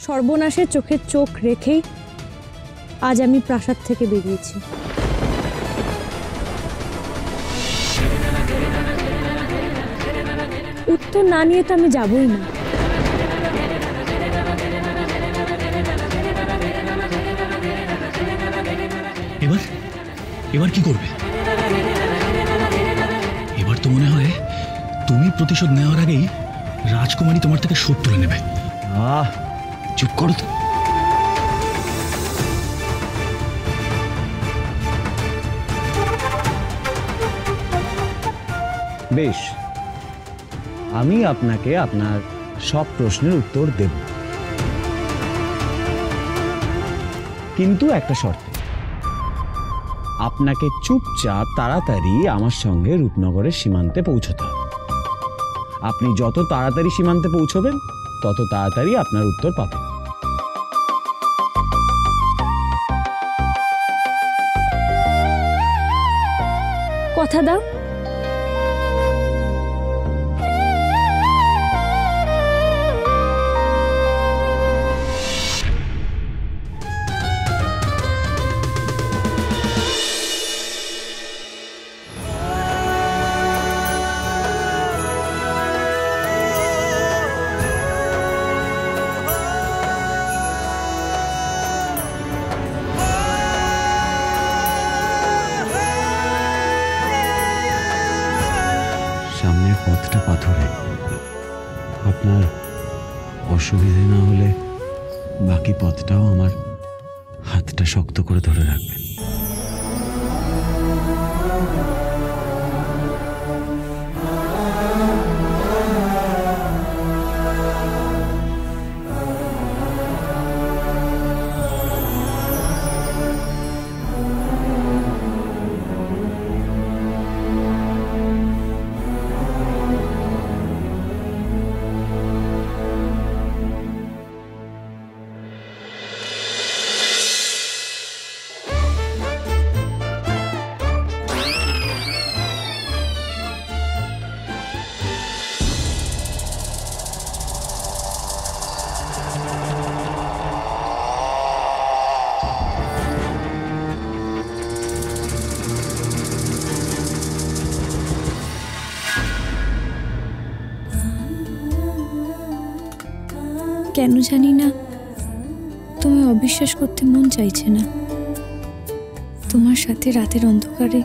সর্বনাশের চোখে চোখ রেখেই আজ আমি প্রাসাদ থেকে বেরিয়েছি। উত্তর না নিয়ে তো আমি যাবই না। এবার এবার কি করবে? এবার তো মনে হয় তুমি প্রতিশোধ নেওয়ার আগেই রাজকুমারী তোমার থেকে শোধ তুলে নেবে। চুপ করো তো। বেশ, আমি আপনাকে আপনার সব প্রশ্নের উত্তর দেব, কিন্তু একটা শর্তে। আপনাকে চুপচাপ তাড়াতাড়ি আমার সঙ্গে রূপনগরের সীমান্তে পৌঁছতে হবে। আপনি যত তাড়াতাড়ি সীমান্তে পৌঁছবেন তত তাড়াতাড়ি আপনার উত্তর পাবেন। কথা দাও। সামনের পথটা পাথরে, আপনার অসুবিধে না হলে বাকি পথটাও আমার হাতটা শক্ত করে ধরে রাখবেন। কেন জানি না তুমি অবিশ্বাস করতে মন চাইছে না। তোমার সাথে রাতের অন্ধকারে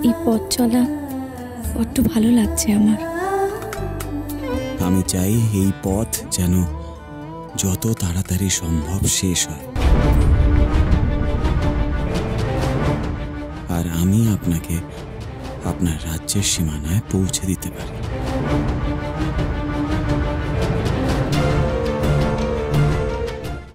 এই পথ চলা বড্ড ভালো লাগছে আমার। আমি চাই এই পথ যেন যত তাড়াতাড়ি সম্ভব শেষ হয়, আর আমি আপনাকে আপনার রাজ্যের সীমানায় পৌঁছে দিতে পারি।